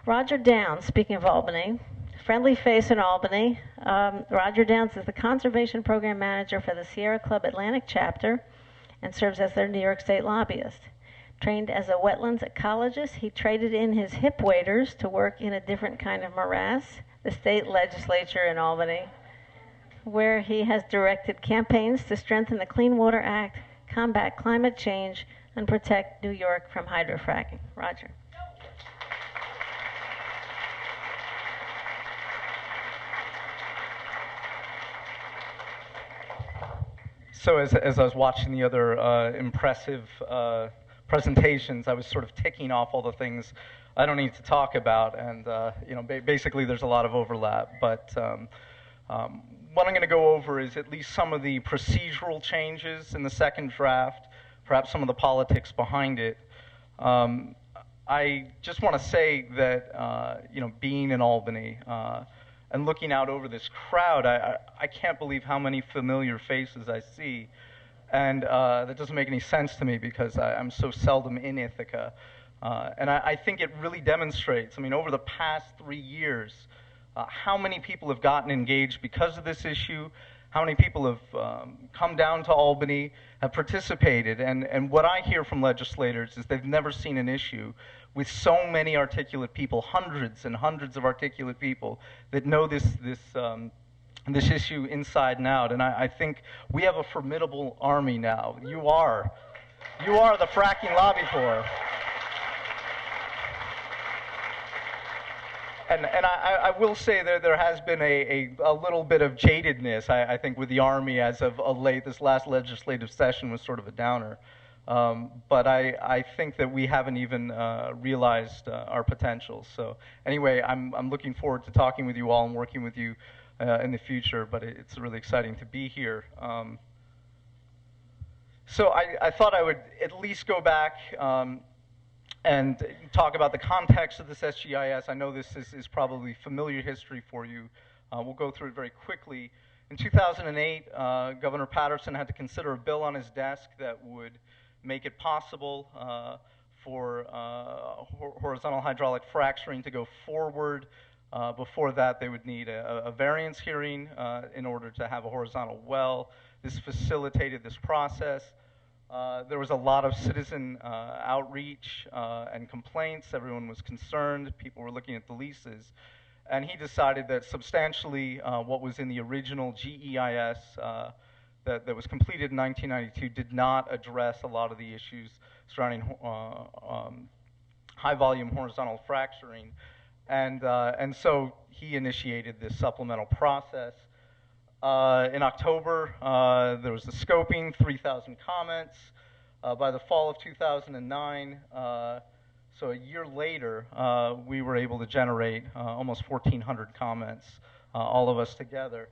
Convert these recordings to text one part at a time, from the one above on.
Roger Downs, speaking of Albany, friendly face in Albany. Roger Downs is the Conservation Progam Manager for the Sierra Club Atlantic chapter and serves as their New York State lobbyist. Trained as a wetlands ecologist, he traded in his hip waders to work in a different kind of morass, the State Legislature in Albany, where he has directed campaigns to strengthen the Clean Water Act, combat climate change, and protect New York from hydrofracking. Roger. So as I was watching the other impressive presentations, I was sort of ticking off all the things I don't need to talk about, and basically there's a lot of overlap. But what I'm going to go over is at least some of the procedural changes in the second draft, perhaps some of the politics behind it. I just want to say that being in Albany and looking out over this crowd, I can't believe how many familiar faces I see. And that doesn't make any sense to me because I'm so seldom in Ithaca. And I think it really demonstrates, over the past 3 years, how many people have gotten engaged because of this issue, how many people have come down to Albany, have participated. And what I hear from legislators is they've never seen an issue with so many articulate people, hundreds and hundreds of articulate people that know this issue inside and out. And I think we have a formidable army now. You are the fracking lobby corps. And I will say that there has been a little bit of jadedness, I think, with the Army as of late. This last legislative session was sort of a downer. But I think that we haven't even realized our potential. So anyway, I'm looking forward to talking with you all and working with you in the future, but it's really exciting to be here. So I thought I would at least go back and talk about the context of this SGEIS. I know this is probably familiar history for you. We'll go through it very quickly. In 2008, Governor Patterson had to consider a bill on his desk that would make it possible for horizontal hydraulic fracturing to go forward. Before that, they would need a variance hearing in order to have a horizontal well. This facilitated this process. There was a lot of citizen outreach and complaints. Everyone was concerned. People were looking at the leases. And he decided that substantially what was in the original GEIS that was completed in 1992 did not address a lot of the issues surrounding high-volume horizontal fracturing. And so he initiated this supplemental process. In October, there was the scoping, 3,000 comments. By the fall of 2009, so a year later, we were able to generate almost 1,400 comments, all of us together.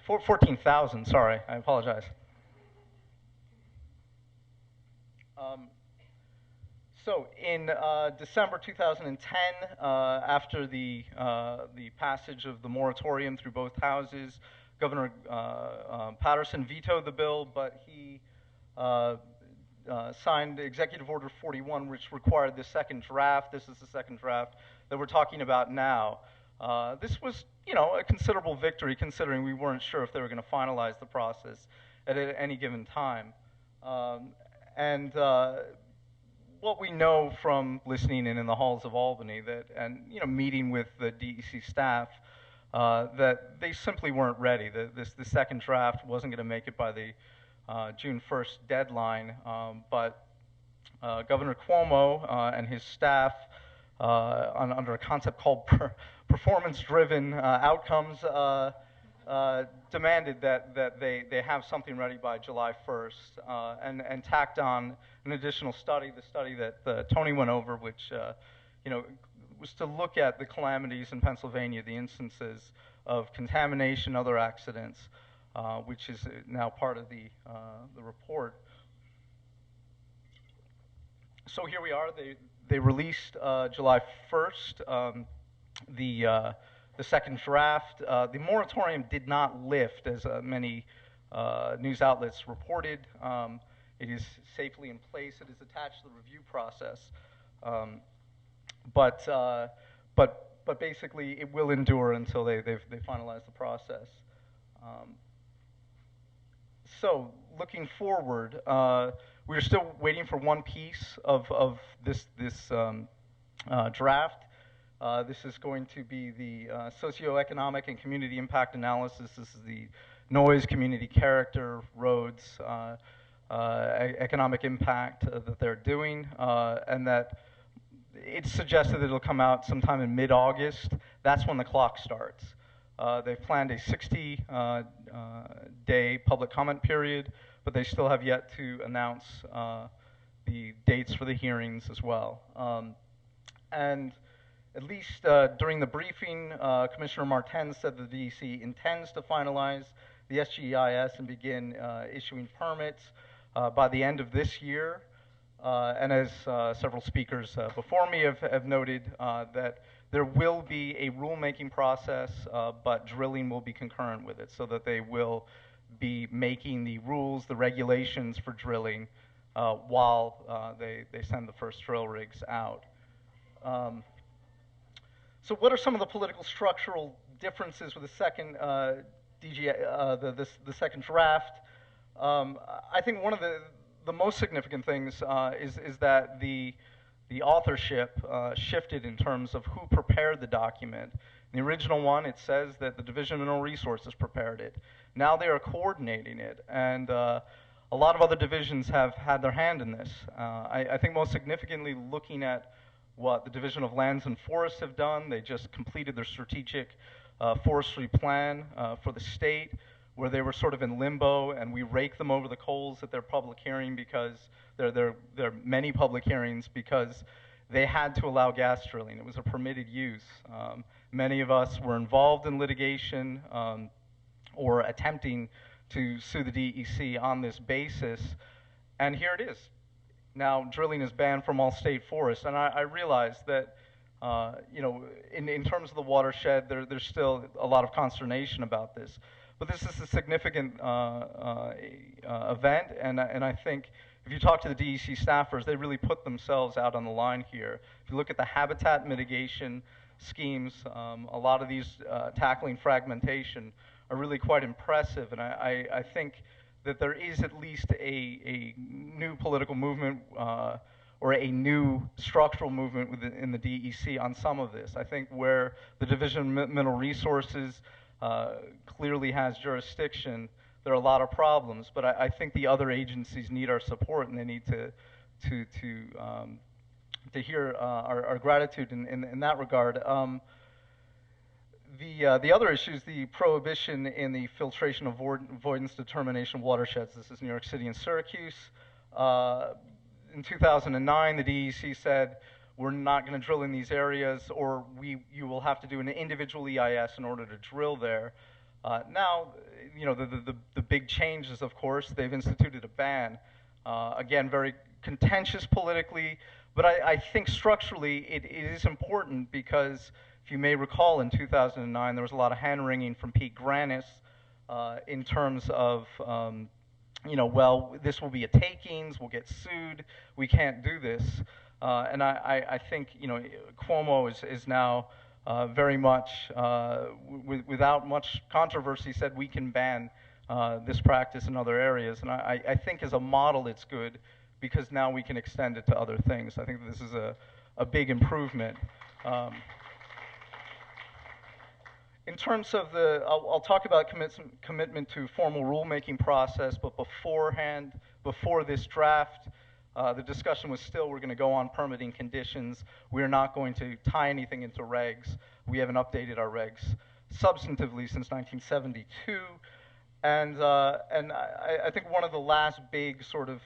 14,000, sorry, I apologize. So in December 2010, after the passage of the moratorium through both houses, Governor Patterson vetoed the bill, but he signed Executive Order 41, which required the second draft. This is the second draft that we're talking about now. This was, a considerable victory, considering we weren't sure if they were going to finalize the process at any given time. What we know from listening in the halls of Albany and meeting with the DEC staff, that they simply weren't ready. The second draft wasn't going to make it by the June 1st deadline, but Governor Cuomo and his staff, under a concept called performance-driven outcomes, demanded that they have something ready by July 1st, and tacked on an additional study, the study that Tony went over, which was to look at the calamities in Pennsylvania, the instances of contamination, other accidents, which is now part of the report. So here we are. They released July 1st the second draft. The moratorium did not lift, as many news outlets reported. It is safely in place. It is attached to the review process. but, but basically it will endure until they finalize the process. So looking forward, we're still waiting for one piece of this draft. This is going to be the socioeconomic and community impact analysis. This is the noise, community character, roads, economic impact that they're doing, and that it's suggested that it'll come out sometime in mid-August. That's when the clock starts. They've planned a 60-day public comment period, but they still have yet to announce the dates for the hearings as well. And at least during the briefing, Commissioner Martin said the DEC intends to finalize the SGEIS and begin issuing permits by the end of this year. And as several speakers before me have noted, that there will be a rulemaking process, but drilling will be concurrent with it, so that they will be making the rules, the regulations for drilling while they send the first drill rigs out. So what are some of the political structural differences with the second the second draft? I think one of the most significant things is that the authorship shifted in terms of who prepared the document. In the original one, it says that the Division of Mineral Resources prepared it. Now they are coordinating it, and a lot of other divisions have had their hand in this. I think most significantly, looking at what the Division of Lands and Forests have done, they just completed their strategic forestry plan for the state, where they were sort of in limbo, and we rake them over the coals at their public hearing because there are many public hearings because they had to allow gas drilling. It was a permitted use. Many of us were involved in litigation or attempting to sue the DEC on this basis, and here it is. Now drilling is banned from all state forests, and I realize that you know, in terms of the watershed, there's still a lot of consternation about this. But this is a significant event, and I think if you talk to the DEC staffers, they really put themselves out on the line here. If you look at the habitat mitigation schemes, a lot of these tackling fragmentation are really quite impressive, and I think that there is at least a new political movement or a new structural movement within the DEC on some of this. I think where the Division of Mineral Resources clearly has jurisdiction, there are a lot of problems, but I think the other agencies need our support, and they need to hear our gratitude in that regard. The other issue is the prohibition in the filtration avoidance determination of watersheds. This is New York City and Syracuse. In 2009, the DEC said, we're not going to drill in these areas, or you will have to do an individual EIS in order to drill there. Now, you know, the big change is, of course, they've instituted a ban. Again, very contentious politically, but I think structurally it is important because, if you may recall, in 2009, there was a lot of hand-wringing from Pete Granis in terms of, you know, well, this will be a takings, we'll get sued, we can't do this. And I think, you know, Cuomo is now very much, without much controversy, said we can ban this practice in other areas. And I think as a model it's good because now we can extend it to other things. I think this is a big improvement. In terms of I'll talk about commitment to formal rulemaking process, but before this draft, the discussion was still, we're going to go on permitting conditions. We're not going to tie anything into regs. We haven't updated our regs substantively since 1972. And I think one of the last big sort of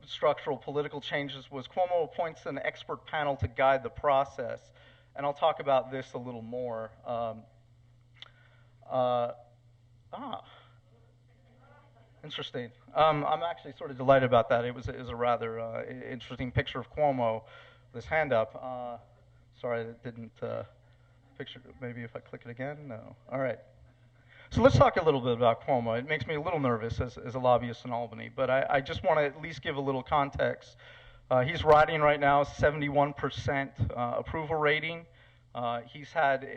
structural political changes was Cuomo appoints an expert panel to guide the process. And I'll talk about this a little more. Interesting. I'm actually sort of delighted about that. It was a rather interesting picture of Cuomo, this hand up. Sorry, it didn't picture. Maybe if I click it again? No. All right. So let's talk a little bit about Cuomo. It makes me a little nervous as a lobbyist in Albany, but I just want to at least give a little context He's riding right now 71% approval rating. He's had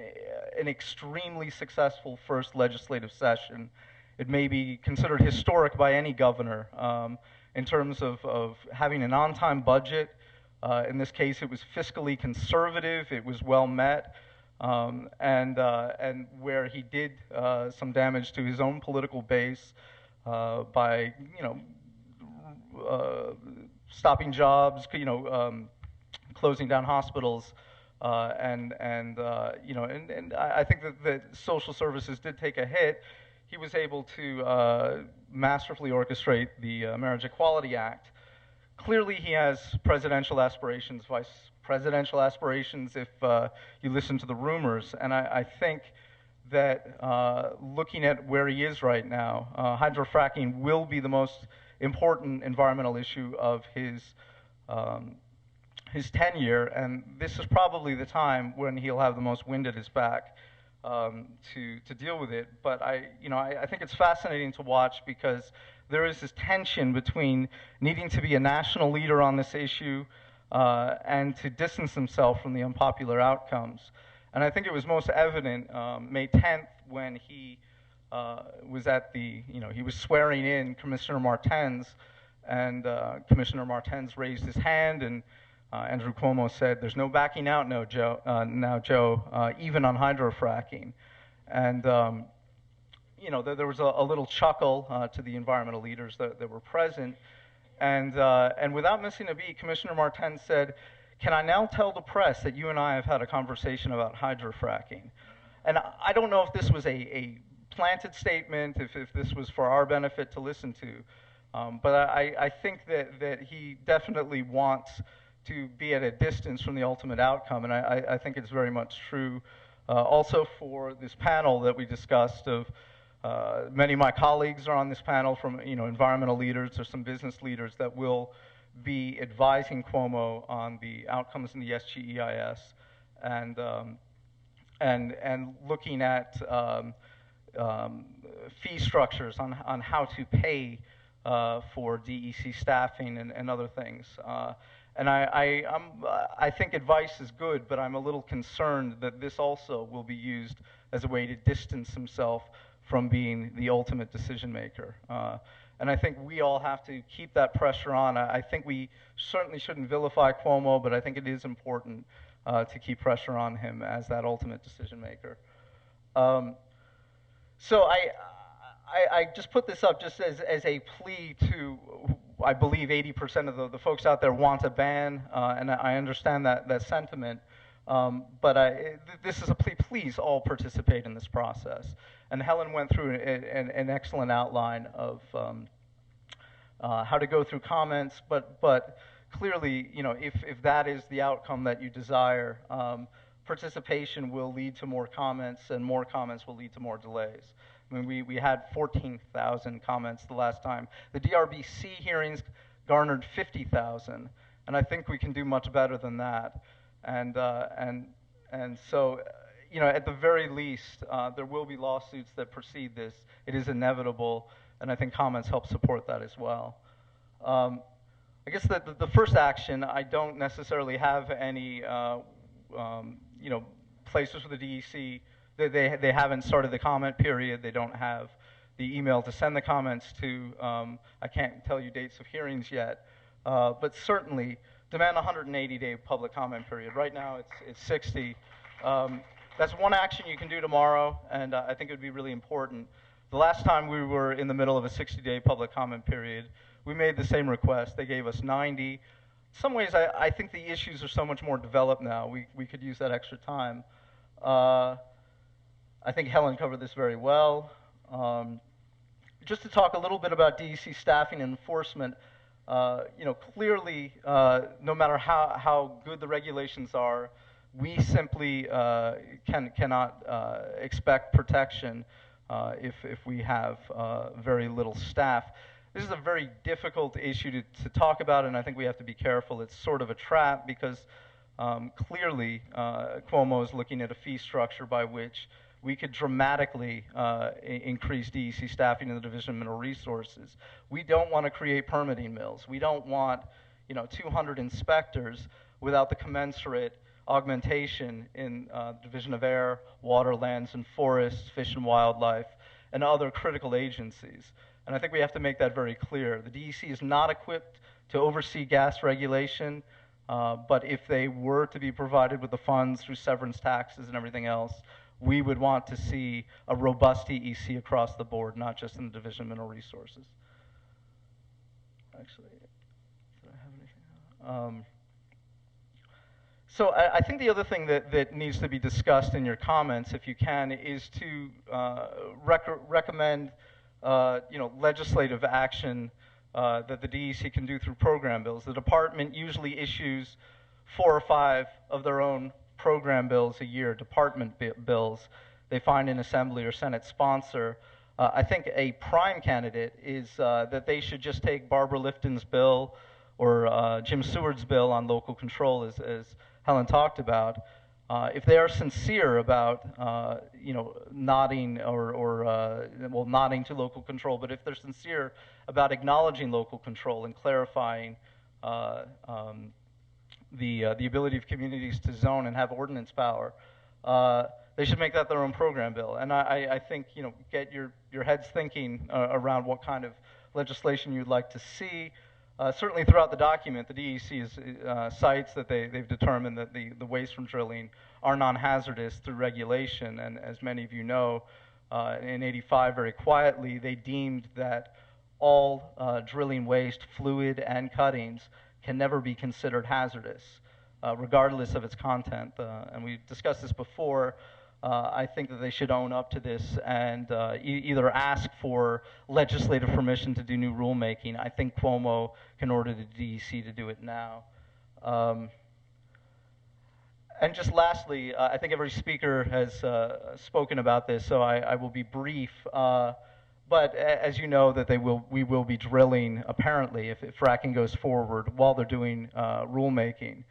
an extremely successful first legislative session. It may be considered historic by any governor in terms of having an on-time budget. In this case, it was fiscally conservative. It was well met, and where he did some damage to his own political base by, stopping jobs, closing down hospitals, and I think that the social services did take a hit. He was able to masterfully orchestrate the Marriage Equality Act. Clearly, he has presidential aspirations, vice presidential aspirations, if you listen to the rumors. And I think that looking at where he is right now, hydrofracking will be the most important environmental issue of his tenure, and this is probably the time when he'll have the most wind at his back to deal with it. But I think it's fascinating to watch, because there is this tension between needing to be a national leader on this issue and to distance himself from the unpopular outcomes. And I think it was most evident May 10th when he was at he was swearing in Commissioner Martens, and Commissioner Martens raised his hand, and Andrew Cuomo said, "There's no backing out now, Joe, even on hydrofracking." And there was a little chuckle to the environmental leaders that were present, and without missing a beat, Commissioner Martens said, "Can I now tell the press that you and I have had a conversation about hydrofracking?" And I don't know if this was a planted statement, if this was for our benefit to listen to, but I think that he definitely wants to be at a distance from the ultimate outcome, and I think it's very much true. Also for this panel that we discussed, of many of my colleagues are on this panel from environmental leaders or some business leaders that will be advising Cuomo on the outcomes in the SGEIS, and looking at fee structures on how to pay for DEC staffing and other things. And I think advice is good, but I'm a little concerned that this also will be used as a way to distance himself from being the ultimate decision maker. And I think we all have to keep that pressure on. I think we certainly shouldn't vilify Cuomo, but I think it is important to keep pressure on him as that ultimate decision maker. So I just put this up just as a plea to, I believe 80% of the folks out there want a ban, and I understand that sentiment, but this is a plea, please all participate in this process. And Helen went through an excellent outline of how to go through comments, but clearly, if that is the outcome that you desire, participation will lead to more comments, and more comments will lead to more delays. I mean, we had 14,000 comments the last time. The DRBC hearings garnered 50,000, and I think we can do much better than that. And so, at the very least, there will be lawsuits that precede this. It is inevitable, and I think comments help support that as well. I guess the first action, I don't necessarily have any, places for the DEC. They haven't started the comment period. They don't have the email to send the comments to. I can't tell you dates of hearings yet, but certainly demand a 180-day public comment period. Right now it's 60. That's one action you can do tomorrow, and I think it would be really important. The last time we were in the middle of a 60-day public comment period, we made the same request. They gave us 90. In some ways, I think the issues are so much more developed now. We could use that extra time. I think Helen covered this very well. Just to talk a little bit about DEC staffing and enforcement, clearly, no matter how good the regulations are, we simply cannot expect protection if we have very little staff. This is a very difficult issue to talk about, and I think we have to be careful. It's sort of a trap because clearly Cuomo is looking at a fee structure by which we could dramatically increase DEC staffing in the Division of Mineral Resources. We don't want to create permitting mills. We don't want, 200 inspectors without the commensurate augmentation in the Division of Air, Water, Lands and Forests, Fish and Wildlife, and other critical agencies. And I think we have to make that very clear. The DEC is not equipped to oversee gas regulation, but if they were to be provided with the funds through severance taxes and everything else, we would want to see a robust DEC across the board, not just in the Division of Mineral Resources. Actually, did I have anything? So I think the other thing that needs to be discussed in your comments, if you can, is to recommend legislative action that the DEC can do through program bills. The department usually issues 4 or 5 of their own program bills a year, department bills. They find an Assembly or Senate sponsor. I think a prime candidate is that they should just take Barbara Lifton's bill or Jim Seward's bill on local control, as Helen talked about. If they are sincere about, nodding well, nodding to local control, but if they're sincere about acknowledging local control and clarifying the ability of communities to zone and have ordinance power, they should make that their own program bill. And I think, get your heads thinking around what kind of legislation you'd like to see. Certainly throughout the document, the DEC cites that they've determined that the waste from drilling are non-hazardous through regulation. And as many of you know, in '85, very quietly, they deemed that all drilling waste, fluid and cuttings, can never be considered hazardous, regardless of its content. And we discussed this before. I think that they should own up to this and either ask for legislative permission to do new rulemaking. I think Cuomo can order the DEC to do it now. And just lastly, I think every speaker has spoken about this, so I will be brief. But as you know, that we will be drilling, apparently, if fracking goes forward while they're doing rulemaking.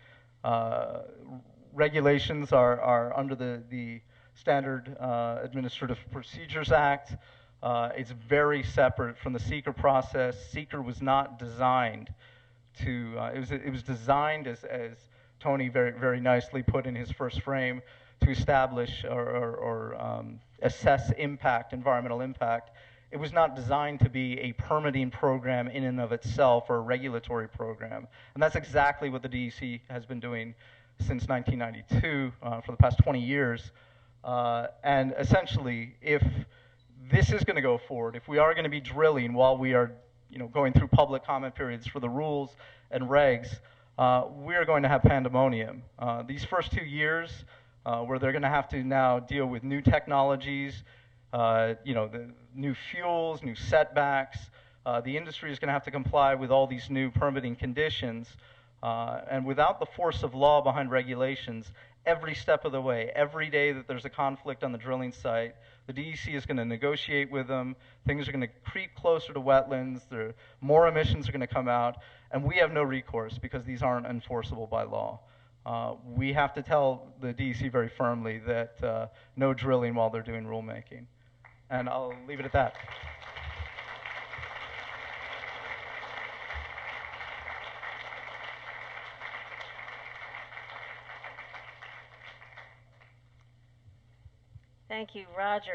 Regulations are under the Standard Administrative Procedures Act. It's very separate from the seeker process. Seeker was not designed to, it was designed, as Tony very nicely put in his first frame, to establish or assess impact, environmental impact. It was not designed to be a permitting program in and of itself or a regulatory program. And that's exactly what the DEC has been doing since 1992 for the past 20 years. And essentially, if this is going to go forward, if we are going to be drilling while we are going through public comment periods for the rules and regs, we are going to have pandemonium. These first 2 years, where they're going to have to now deal with new technologies, the new fuels, new setbacks. The industry is going to have to comply with all these new permitting conditions. And without the force of law behind regulations, every step of the way, every day that there's a conflict on the drilling site, the DEC is going to negotiate with them. Things are going to creep closer to wetlands. More emissions are going to come out. And we have no recourse because these aren't enforceable by law. We have to tell the DEC very firmly that no drilling while they're doing rulemaking. And I'll leave it at that. Thank you, Roger.